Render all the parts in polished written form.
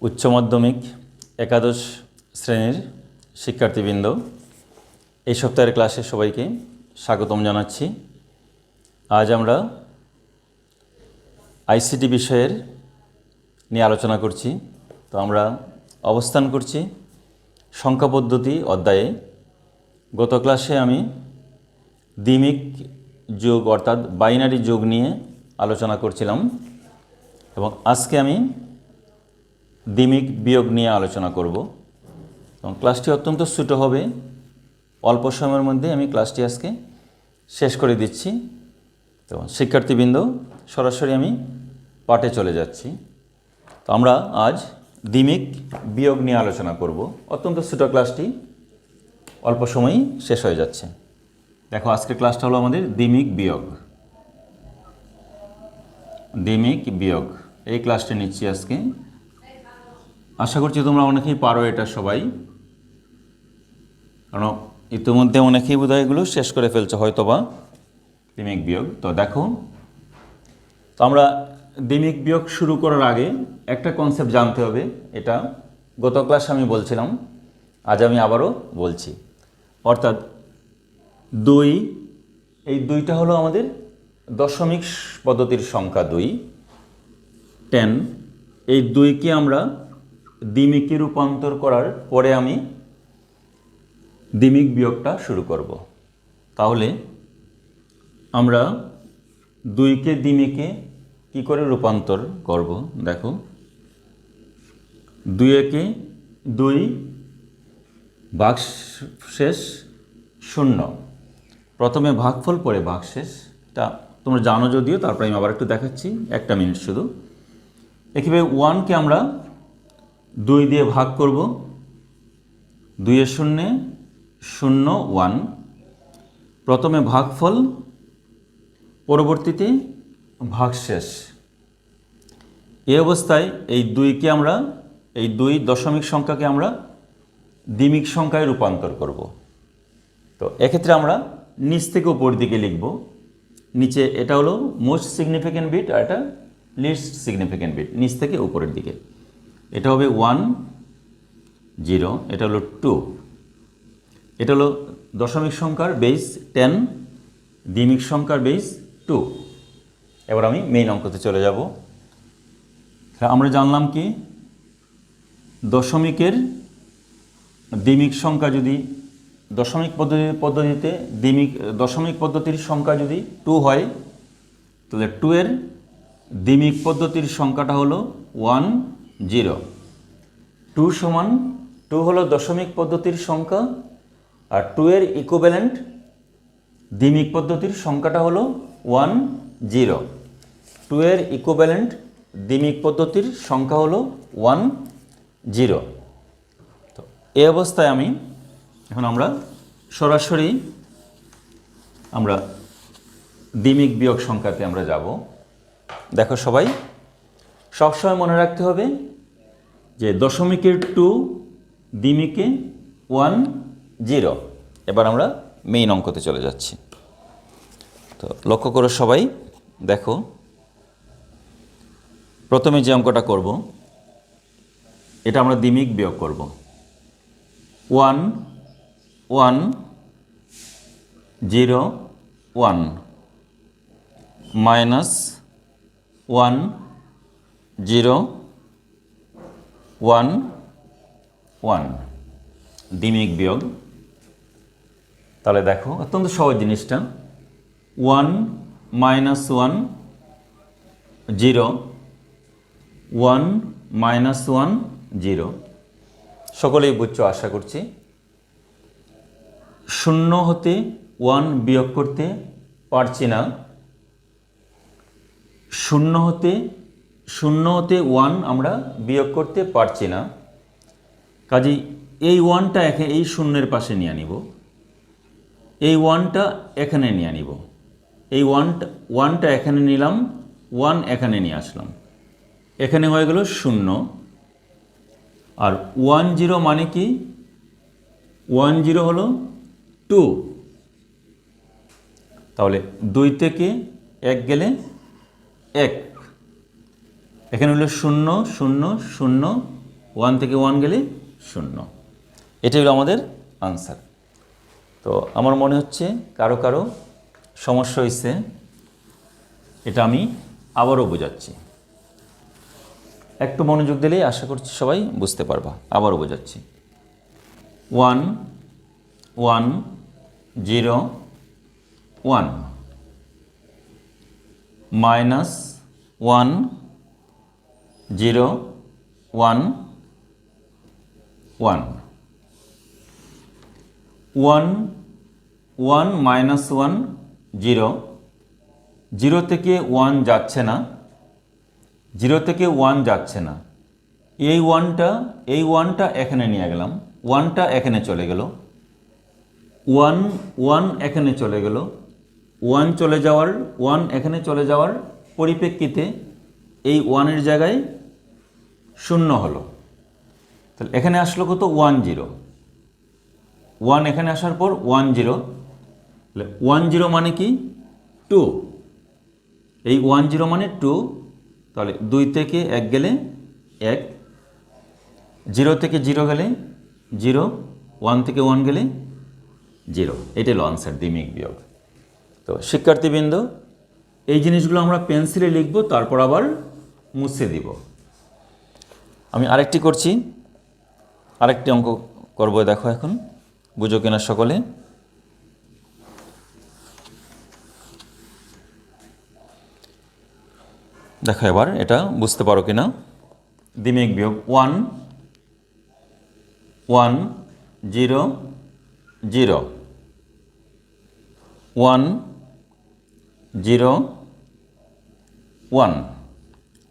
উচ্চ মাধ্যমিক একাদশ শ্রেণীর শিক্ষার্থীবৃন্দ, এই সপ্তাহের ক্লাসে সবাইকে স্বাগতম জানাচ্ছি। আজ আমরা আইসিটি বিষয়ের নিয়ে আলোচনা করছি। তো আমরা অবস্থান করছি সংখ্যা পদ্ধতি অধ্যায়ে। গত ক্লাসে আমি দ্বিমিক যোগ অর্থাৎ বাইনারি যোগ নিয়ে আলোচনা করছিলাম এবং আজকে আমি দ্বিমিক বিয়োগ নিয়ে আলোচনা করব এবং ক্লাসটি অত্যন্ত ছোট হবে। অল্প সময়ের মধ্যে আমি ক্লাসটি আজকে শেষ করে দিচ্ছি। তো শিক্ষার্থীবৃন্দ, সরাসরি আমি পাঠে চলে যাচ্ছি। তো আমরা আজ দ্বিমিক বিয়োগ নিয়ে আলোচনা করব। অত্যন্ত ছোট ক্লাসটি, অল্প সময়ই শেষ হয়ে যাচ্ছে। দেখো, আজকের ক্লাসটা হলো আমাদের দ্বিমিক বিয়োগ। দ্বিমিক বিয়োগ এই ক্লাসটি নিচ্ছি আজকে। আশা করছি তোমরা অনেকেই পারো এটা সবাই, কারণ ইতিমধ্যে অনেকেই বোধহয় এগুলো শেষ করে ফেলছে হয়তোবা দ্বিমিক বিয়োগ। তো দেখো, তো আমরা দ্বিমিক বিয়োগ শুরু করার আগে একটা কনসেপ্ট জানতে হবে। এটা গত ক্লাসে আমি বলছিলাম, আজ আমি আবারও বলছি। অর্থাৎ দুই, এই দুইটা হলো আমাদের দশমিক পদ্ধতির সংখ্যা 2, 10। এই দুইকে আমরা দ্বিমিকে রূপান্তর করার পরে আমি দ্বিমিক বিয়োগটা শুরু করব। তাহলে আমরা দুইকে দ্বিমিকে কি করে রূপান্তর করব? দেখো, 2 একে 2, ভাগশেষ 0। প্রথমে ভাগফল পরে ভাগশেষ, এটা তোমরা জানো যদিও, তারপরে আমি আবার একটু দেখাচ্ছি, 1 মিনিট শুধু। একইভাবে 1কে আমরা 2 দিয়ে ভাগ করব, 2 এর 0, 0, 1। প্রথমে ভাগফল, পরবর্তীতে ভাগশেষ। এই অবস্থায় এই 2কে আমরা, এই 2 দশমিক সংখ্যাকে আমরা দ্বিমিক সংখ্যায় রূপান্তর করব। তো এক্ষেত্রে আমরা নিচ থেকে উপর দিকে লিখব। নিচে এটা হলো মোস্ট সিগনিফিক্যান্ট বিট আর এটা লিস্ট সিগনিফিক্যান্ট বিট, নিচ থেকে উপরের দিকে। এটা হবে 1, 0, এটা হলো 2। এটা হলো দশমিক সংখ্যার বেস 10, দ্বিমিক সংখ্যার বেস 2। এবার আমি মেইন অঙ্কতে চলে যাব। আমরা জানলাম কি, দশমিকের দ্বিমিক সংখ্যা যদি দশমিক পদ্ধতিতে দশমিক পদ্ধতির সংখ্যা যদি 2 হয়, তাহলে 2 এর দ্বিমিক পদ্ধতির সংখ্যাটা হলো 1, 0। 2 সমান 2 হলো দশমিক পদ্ধতির সংখ্যা, আর 2 এর ইকুইভ্যালেন্ট দ্বিমিক পদ্ধতির সংখ্যাটা হলো 1, 0। 2 এর ইকুইভ্যালেন্ট দ্বিমিক পদ্ধতির সংখ্যা হলো 1, 0। তো এই অবস্থায় এখন আমরা সরাসরি আমরা দ্বিমিক বিয়োগ সংখ্যাতে আমরা যাব। দেখো সবাই, সবসময় মনে রাখতে হবে যে দশমিকের 2, দ্বিমিকে 1, 0। এবার আমরা মেইন অঙ্কতে চলে যাচ্ছি। তো লক্ষ্য করো সবাই, দেখো প্রথমে যে অঙ্কটা করব, এটা আমরা দ্বিমিক বিয়োগ করব। 1, 1, 0, 1, -1, 0, 1, 1, দ্বিমিক বিয়োগ। তাহলে দেখো, অত্যন্ত সহজ জিনিসটা। 1, -1, 0, 1, -1, 0। সকলেই বুঝছো আশা করছি। 0 হতে 1 বিয়োগ করতে পারছি না। 0 হতে 1 আমরা বিয়োগ করতে পারছি না। কাজেই এই 1টা এই 0-এর পাশে নিয়ে নিব, এই 1টা এখানে নিয়ে নিব, এই 1টা এখানে নিলাম, 1 এখানে নিয়ে আসলাম, এখানে হয়ে গেল 0। আর 1, 0 মানে কি? 1, 0 হলো 2। তাহলে 2 থেকে 1 গেলে 1, এখানে হলো 0, 0, 0, 1 থেকে 1 গেলে 0। এটাই হলো আমাদের আনসার। তো আমার মনে হচ্ছে কারো কারো সমস্যা হয়েছে, এটা আমি আবারও বোঝাচ্ছি। একটু মনোযোগ দিলেই আশা করছি সবাই বুঝতে পারবা। আবারও বোঝাচ্ছি। 1 1 0 1 -1 0 1 1 1 1 -1 0, 0 থেকে 1 যাচ্ছে না, 0 থেকে 1 যাচ্ছে না। এই 1টা এখানে নিয়ে গেলাম, 1টা এখানে চলে গেল, 1 1 এখানে চলে গেল, 1 এখানে চলে যাওয়ার পরিপ্রেক্ষিতে এই 1-এর জায়গায় 0 হলো। তাহলে এখানে আসলো কত? 1 0। 1 এখানে আসার পর 1 0, তাহলে 1 0 মানে কি? 2। এই 1 0 মানে 2, তাহলে 2 থেকে 1 গেলে 1, 0 থেকে 0 গেলে 0, 1 থেকে 1 গেলে 0। এটাই হলো আনসার, দ্বিমিক বিয়োগ। তো শিক্ষার্থীবৃন্দ, এই জিনিসগুলো আমরা পেন্সিলে লিখব, তারপর আবার মুছে দিব। আমি আরেকটি করছি, আরেকটি অঙ্ক করব, দেখো এখন বুঝো কিনা সকলে। দেখো এবার এটা বুঝতে পারো কিনা। দ্বিমিক বিয়োগ 1 1 0 0 1 0 1,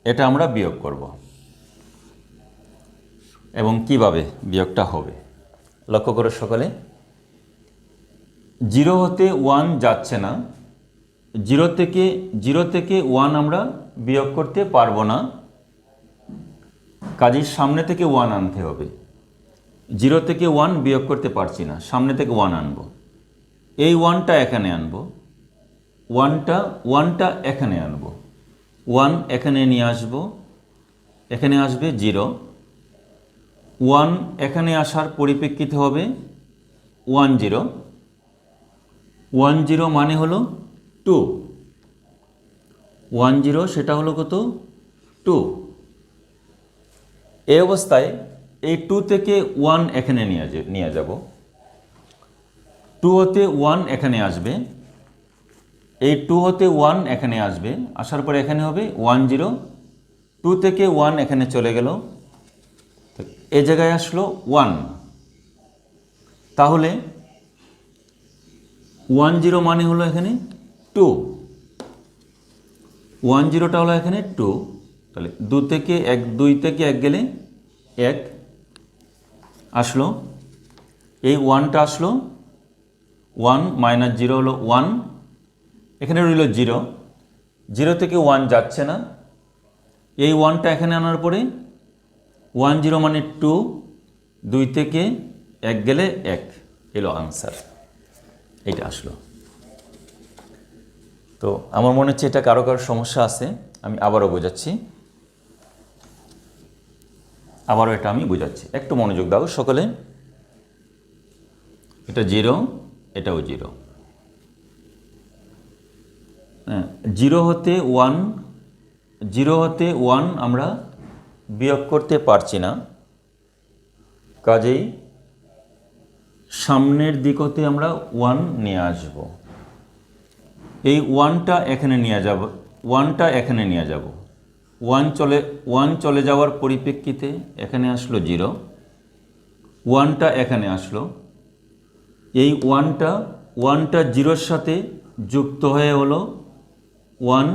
এটা আমরা বিয়োগ করব। এবং কিভাবে বিয়োগটা হবে লক্ষ্য করো সকলে। 0 হতে 1 যাচ্ছে না, 0 থেকে 1 আমরা বিয়োগ করতে পারবো না, কাজেই সামনে থেকে 1 আনতে হবে। 0 থেকে 1 বিয়োগ করতে পারছি না, সামনে থেকে 1 আনবো। এই 1টা এখানে আনবো, 1টা এখানে আনবো, 1 এখানে নিয়ে আসবো, এখানে আসবে 0। 1 এখানে আসার পরিপ্রেক্ষিতে হবে 1 0। 1 0 মানে হলো 2। 1 0 সেটা হলো কত? 2। এই অবস্থায় এই 2 থেকে 1 এখানে নিয়ে যাব। 2 হতে 1 এখানে আসবে, এই 2 হতে 1 এখানে আসবে, আসার পরে এখানে হবে 1 0। 2 থেকে 1 এখানে চলে গেল, এ জায়গায় আসলো 1। তাহলে 1 0 মানে হলো এখানে 2। 1 0টা হলো এখানে 2, তাহলে 2 থেকে 1 গেলে 1 আসলো, এই 1টা আসলো, 1 - 0 হলো 1, এখানে রইল 0। 0 থেকে 1 যাচ্ছে না, এই 1টা এখানে আনার পরে 1 0 মানে 2, 2 থেকে 1 গেলে 1, এলো আনসার। এটা আসলো। তো আমার মনে হচ্ছে এটা কারো কারো সমস্যা আছে, আমি আবারও বোঝাচ্ছি। আবারও এটা আমি বোঝাচ্ছি, একটু মনোযোগ দাও সকলে। এটা 0, এটাও 0। 0 হতে 1 আমরা বিয়োগ করতে পারছি না, কাজেই সামনের দিক হতে আমরা 1 নিয়ে আসব। এই 1টা এখানে নিয়ে যাব, 1 চলে যাওয়ার পরিপ্রেক্ষিতে এখানে আসলো 0। 1টা এখানে আসলো, এই 1টা 0-র সাথে যুক্ত হয়ে হলো 1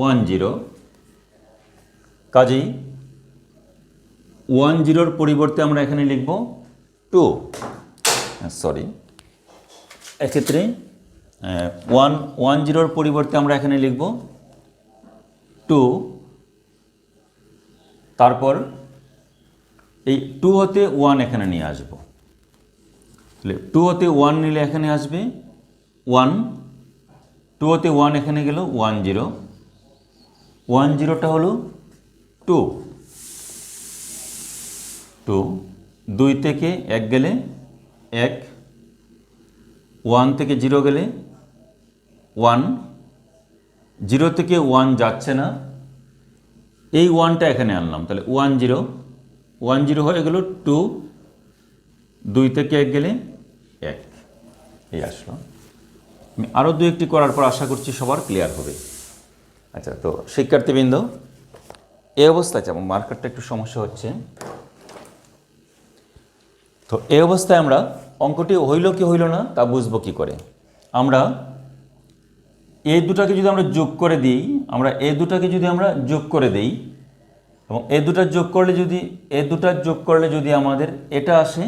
1 0। কাজেই 1 0-র পরিবর্তে আমরা এখানে লিখব 2। সরি, এক্ষেত্রে 1 0-র পরিবর্তে আমরা এখানে লিখব 2। তারপর এই 2 হতে 1 এখানে নিয়ে আসব, তাহলে 2 হতে 1 নিলে এখানে আসবে 1, 2 হতে 1 এখানে গেল 1 0। 1 0টা হলো 2। 2, 2 থেকে 1 গেলে 1, 1 থেকে 0 গেলে 1, 0 থেকে 1 যাচ্ছে না, এই 1টা এখানে আনলাম, তাহলে 1 0, 1 0 হয়ে গেল 2, 2 থেকে 1 গেলে 1, এই আসলো। আমি আরও 2-1টি করার পর আশা করছি সবার ক্লিয়ার হবে। আচ্ছা, তো শিক্ষার্থীবৃন্দ, এই অবস্থায় যেমন মার্কারটা একটু সমস্যা হচ্ছে, তো এই অবস্থায় আমরা অঙ্কটি হইল কি হইল না তা বুঝবো কি করে। আমরা এই দুটাকে যদি আমরা যোগ করে দিই, যোগ করে দিই এবং এই দুটা যোগ করলে যদি আমাদের এটা আসে,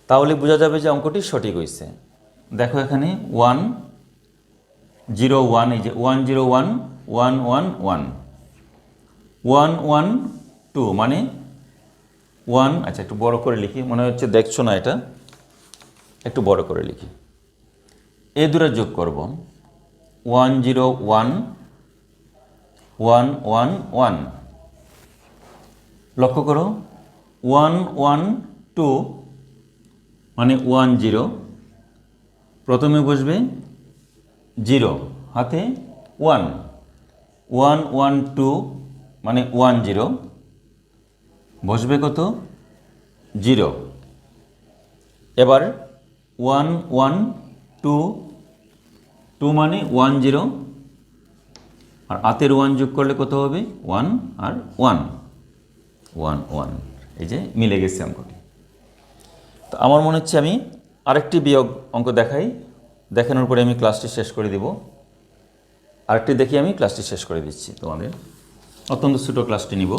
তাহলে বোঝা যাবে যে অঙ্কটি সঠিক হয়েছে। দেখো এখানে 1 0 1, এই যে 1 0 1 1 1 1 1 1 2 মানে 1, আচ্ছা একটু বড় করে লিখি, মনে হচ্ছে দেখছো না, এটা একটু বড় করে লিখি। এই দুটো যোগ করব, 1 0 1 1 1 1, লক্ষ্য করো 1 1 2 মানে 1 0, প্রথমে বসবে 0 হাতে 1, 1 1 2 মানে 1 0, বসবে কত 0। এবার 1 1 2 2 মানে 1 0, আর হাতের 1 যোগ করলে কত হবে 1 আর 1 1 1, এই যে মিলে গেছে অঙ্কটি। তো আমার মনে হচ্ছে আমি আরেকটি বিয়োগ অঙ্ক দেখাই, দেখানোর পরে আমি ক্লাসটি শেষ করে দিব। আরেকটি দেখি, আমি ক্লাসটি শেষ করে দিচ্ছি তোমাদের, অত্যন্ত ছোট ক্লাসটি নিব।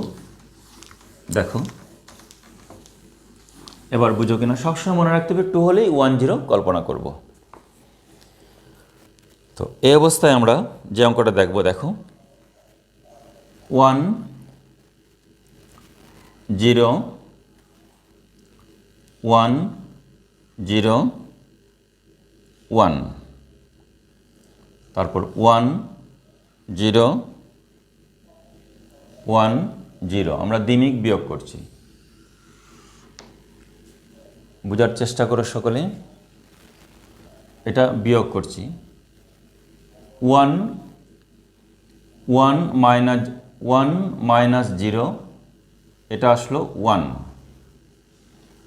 দেখো এবার বুঝো কিনা, সবসময় মনে রাখতে হবে 2 হলেই 1 0 কল্পনা করব। তো এই অবস্থায় আমরা যে অঙ্কটা দেখব, দেখো 1 0 1 0 1, তারপর 1 0 1 0, আমরা দ্বিমিক বিয়োগ করছি। বোঝার চেষ্টা করো সকলে, এটা বিয়োগ করছি। 1 1 - 0, এটা আসলো 1,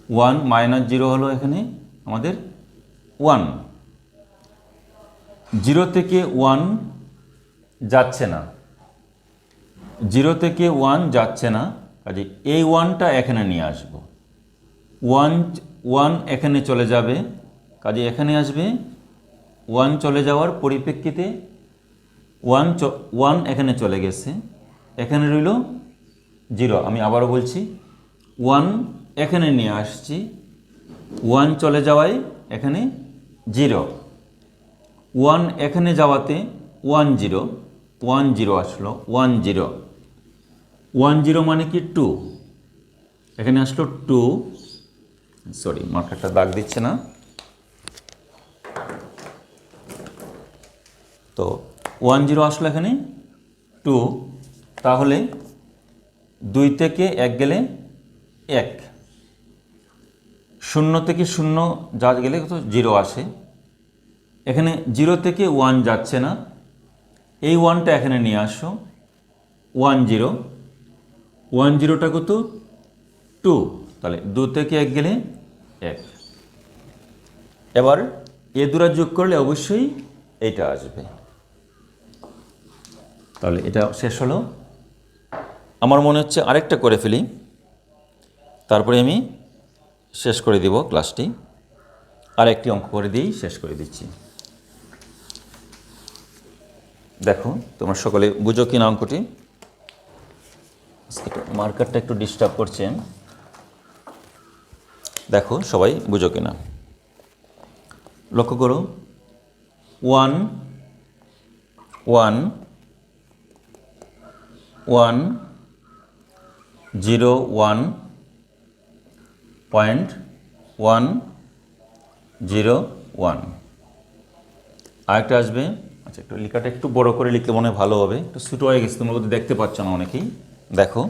1 - 0 হলো এখানে আমাদের 1, 0 থেকে 1 যাচ্ছে না, 0 থেকে 1 যাচ্ছে না, কাজে এই 1টা এখানে নিয়ে আসব। 1 এখানে চলে যাবে, কাজে এখানে আসবে, 1 চলে যাওয়ার পরিপ্রেক্ষিতে 1 এখানে চলে গেছে, এখানে রইল 0। আমি আবারও বলছি, 1 এখানে নিয়ে আসছি, 1 চলে যাওয়ায় এখানে 0, 1 এখানে যাওয়াতে 1 0, 1 0 আসলো 1 0, 1 0 মানে কি 2, এখানে আসলো 2, সরি মার্কারটা দাগ দিচ্ছে না, তো 1 0 আসলো এখানে 2, তাহলে 2 থেকে 1 গেলে 1, 0 থেকে 0 যা গেলে কত 0 আসে, এখানে 0 থেকে 1 যাচ্ছে না, এই 1টা এখানে নিয়ে আসো, 1 0, 1 0টা কত 2, তাহলে 2 থেকে 1 গেলে 1। এবার এ দুটো যোগ করলে অবশ্যই এইটা আসবে, তাহলে এটা শেষ হলো। আমার মনে হচ্ছে আরেকটা করে ফেলি, তারপরে আমি শেষ করে দিব ক্লাসটি। আর একটি অঙ্ক করে দিয়েই শেষ করে দিচ্ছি। দেখো তোমরা সকলে বুঝো কিনা অঙ্কটি, মার্কারটা একটু ডিস্টার্ব করছে, দেখো সবাই বুঝো কিনা, লক্ষ্য করো 1 1 1 0 1 পয়েন্ট 1 0 1, আরেকটা আসবে। আচ্ছা একটু লেখাটা একটু বড় করে লিখলে মনে হয় ভালো হবে, একটু ছোটো হয়ে গেছে, তোমরা দেখতে পাচ্ছ না অনেকেই। দেখো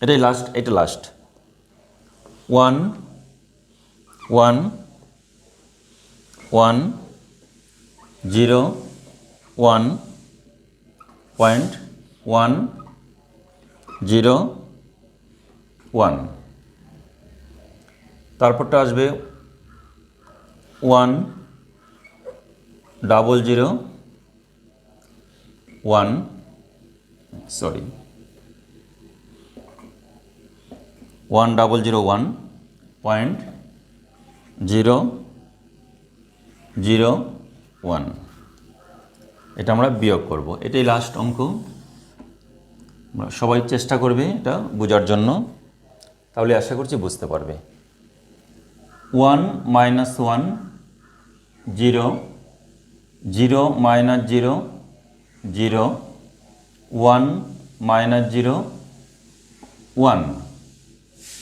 এটাই লাস্ট, এটা last one one one zero one point one zero one. তারপরটা আসবে one double zero one sorry 1001.001। এটা আমরা বিয়োগ করব। এটাই লাস্ট অঙ্ক। সবাই চেষ্টা করবে এটা বোঝার জন্য, তাহলে আশা করছি বুঝতে পারবে। 1 - 1 0 0 - 0 0 1 - 0 1।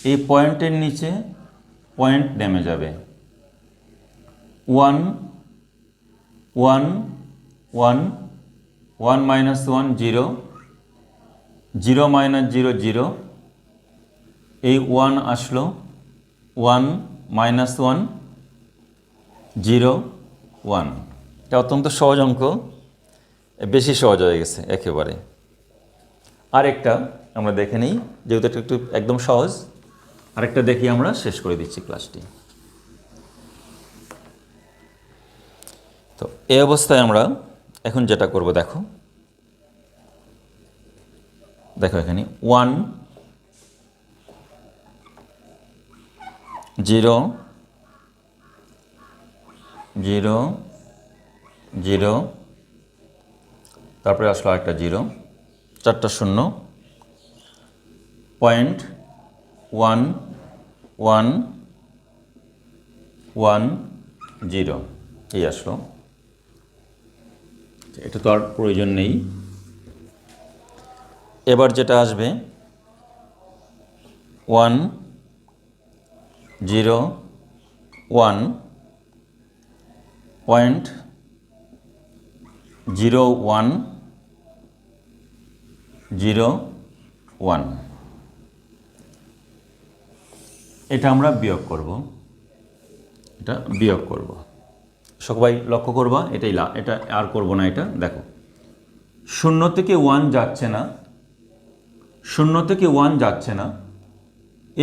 এই পয়েন্টের নিচে পয়েন্ট নেমে যাবে। 1 1 1 1 - 1 0 0 - 0 0। এই 1 আসলো 1 - 1 0 1। এটা অত্যন্ত সহজ অঙ্ক, বেশি সহজ হয়ে গেছে একেবারে। আরেকটা আমরা দেখে নিই, যেহেতু এটা একটু একদম সহজ। আরেকটা দেখি, আমরা শেষ করে দিচ্ছি ক্লাসটি। তো এই অবস্থায় আমরা এখন যেটা করব, দেখো এখানে 1 0 0 0, তারপরে আসলো একটা 0, 4টা 0, পয়েন্ট 1 1 1 0 এই আসলো। এটা তো আর প্রয়োজন নেই। এবার যেটা আসবে 1 0 1 পয়েন্ট 0 1 0 1। এটা আমরা বিয়োগ করব। সবাই লক্ষ্য করবা, এটা আর করব না। এটা দেখো 0 থেকে 1 যাচ্ছে না, 0 থেকে 1 যাচ্ছে না।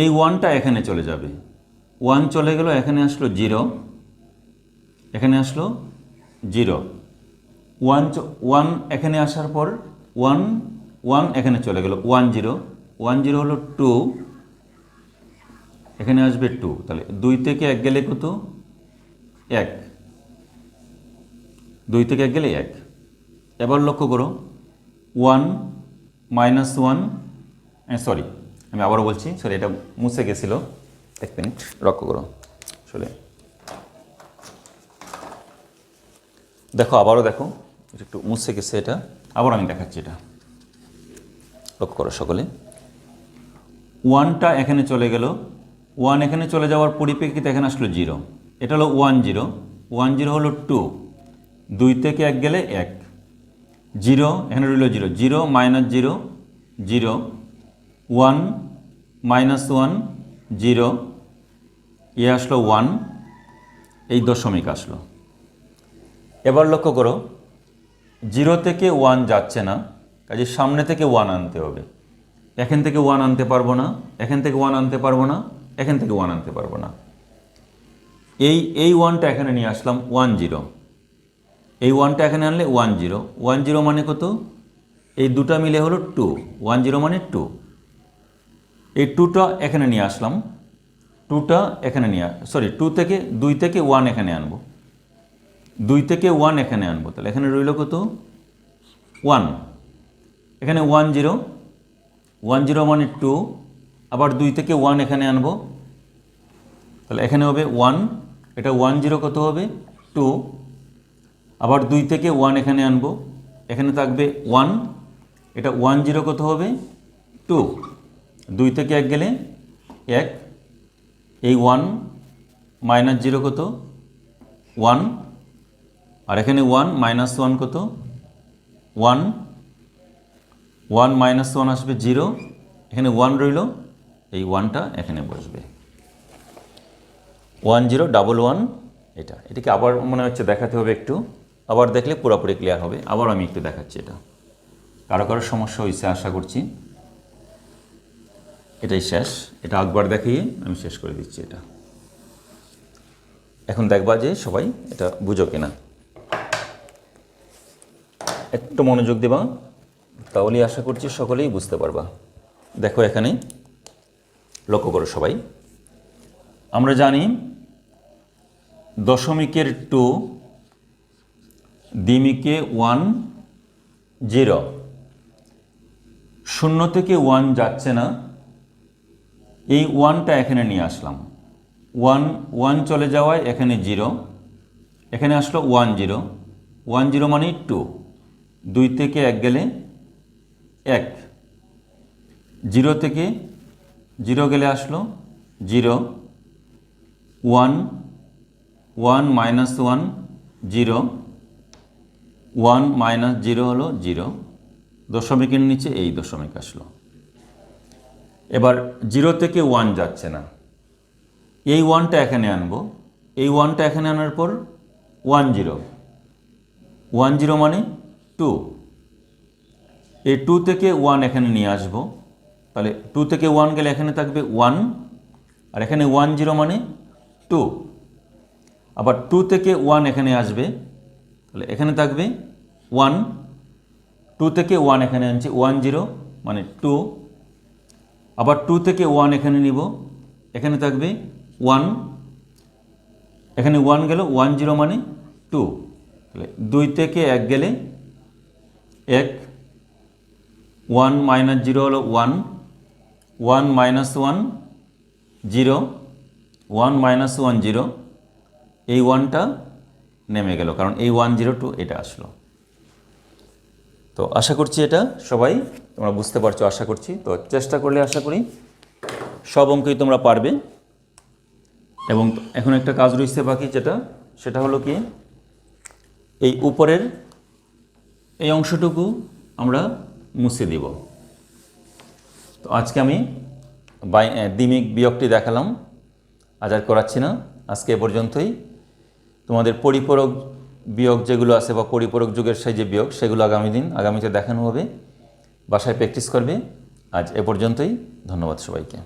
এই 1টা এখানে চলে যাবে। 1 চলে গেল, এখানে আসলো 0, এখানে আসলো 0। 1 এখানে আসার পর 1 1 এখানে চলে গেল, 1 0 1 0 হলো 2, এখানে আসবে 2। তাহলে 2 থেকে 1 গেলে কত? 1। 2 থেকে 1 গেলে 1। এবার লক্ষ্য করো 1 - 1 সরি, আমি আবারও বলছি, সরি এটা মুছে গেছিলো, 1 মিনিট লক্ষ্য করো। আসলে দেখো, আবারও দেখো, একটু মুছে গেছে এটা, আবার আমি দেখাচ্ছি। এটা লক্ষ্য করো সকলে। 1টা এখানে চলে গেল, 1 এখানে চলে যাওয়ার পরিপ্রেক্ষিতে এখানে আসলো 0। এটা হলো 1 0 1 0 হলো 2, 2 থেকে 1 গেলে 1, 0 এখানে রইল 0 0 - 0 0 1 - 1 0 এ আসলো 1, এই দশমিক আসলো। এবার লক্ষ্য করো 0 থেকে 1 যাচ্ছে না, কাজে সামনে থেকে 1 আনতে হবে। এখান থেকে 1 আনতে পারবো না, এখান থেকে 1 আনতে পারবো না, এখান থেকে 1 আনতে পারবো না। এই 1টা এখানে নিয়ে আসলাম 1 0। এই 1টা এখানে আনলে 1 0 1 0 মানে কত? এই দুটা মিলে হলো 2, 1 0 মানে 2। এই 2টা এখানে নিয়ে আসলাম, 2টা এখানে সরি 2 থেকে 1 এখানে আনবো, 2 থেকে 1 এখানে আনবো। তাহলে এখানে রইল কত? 1। এখানে 1 0 1 0 মানে 2, আবার 2 থেকে 1 এখানে আনবো, তাহলে এখানে হবে 1। এটা 1 0 কত হবে? 2। আবার 2 থেকে 1 এখানে আনবো, এখানে থাকবে 1। এটা 1 0 কত হবে? 2। 2 থেকে 1 গেলে 1। এই 1 - 0 কত? 1। আর এখানে 1 - 1 কত? 1। 1 - 1 আসবে 0, এখানে 1 রইল, এই 1টা এখানে বসবে। 1011 এটাকে আবার মনে হচ্ছে দেখাতে হবে একটু, আবার দেখলে পুরোপুরি ক্লিয়ার হবে। আবার আমি একটু দেখাচ্ছি। এটা কারো কারো সমস্যা হয়েছে আশা করছি। এটাই শেষ, এটা একবার দেখিয়ে আমি শেষ করে দিচ্ছি। এটা এখন দেখবা যে সবাই এটা বুঝো কিনা, একটু মনোযোগ দেবা, তাহলেই আশা করছি সকলেই বুঝতে পারবা। দেখো এখানে লক্ষ্য করো সবাই, আমরা জানি দশমিকের 2, দ্বিমিকে 1 0, 0 থেকে 1 যাচ্ছে না, এই 1টা এখানে নিয়ে আসলাম, 1 চলে যাওয়ায় এখানে 0, এখানে আসলো 1 0, 1 0 মানে 2, 2 থেকে 1 গেলে 1, 0 থেকে 0 গেলে আসলো 0, 1 1 -1 0, 1 - 0 হলো 0, দশমিকের নিচে এই দশমিক আসলো। এবার 0 থেকে 1 যাচ্ছে না, এই 1টা এখানে আনবো, এই 1টা এখানে আনার পর 1 0, 1 0 মানে 2, এই 2 থেকে 1 এখানে নিয়ে আসবো, তাহলে 2 থেকে 1 গেলে এখানে থাকবে 1, আর এখানে 1 0 মানে 2, আবার 2 থেকে 1 এখানে আসবে, তাহলে এখানে থাকবে 1, 2 থেকে 1 এখানে আনছি, 1 0 মানে 2, আবার 2 থেকে 1 এখানে নিব, এখানে থাকবে 1, এখানে 1 গেল, 1 0 মানে 2, তাহলে 2 থেকে 1 গেলে 1, 1 - 0 হলো 1, 1 - 1 0, 1 - 1 0, এই 1টা নেমে গেল, কারণ এই 1 0 2 এটা আসলো। তো আশা করছি এটা সবাই তোমরা বুঝতে পারছো, আশা করছি। তো চেষ্টা করলে আশা করি সব অঙ্কই তোমরা পারবে। এবং এখন একটা কাজ রয়েছে বাকি, সেটা হলো কি, এই উপরের এই অংশটুকু আমরা মুছে দিব। তো আজকে আমি দ্বিমিক বিয়োগটি দেখালাম, আজ আর করাচ্ছি না, আজকে এ পর্যন্তই। তোমাদের পরিপূরক বিয়োগ যেগুলো আছে বা পরিপূরক যুগের সেই যে বিয়োগ, সেগুলো আগামীতে দেখানো হবে, বাসায় প্র্যাকটিস করবে। আজ এ পর্যন্তই, ধন্যবাদ সবাইকে।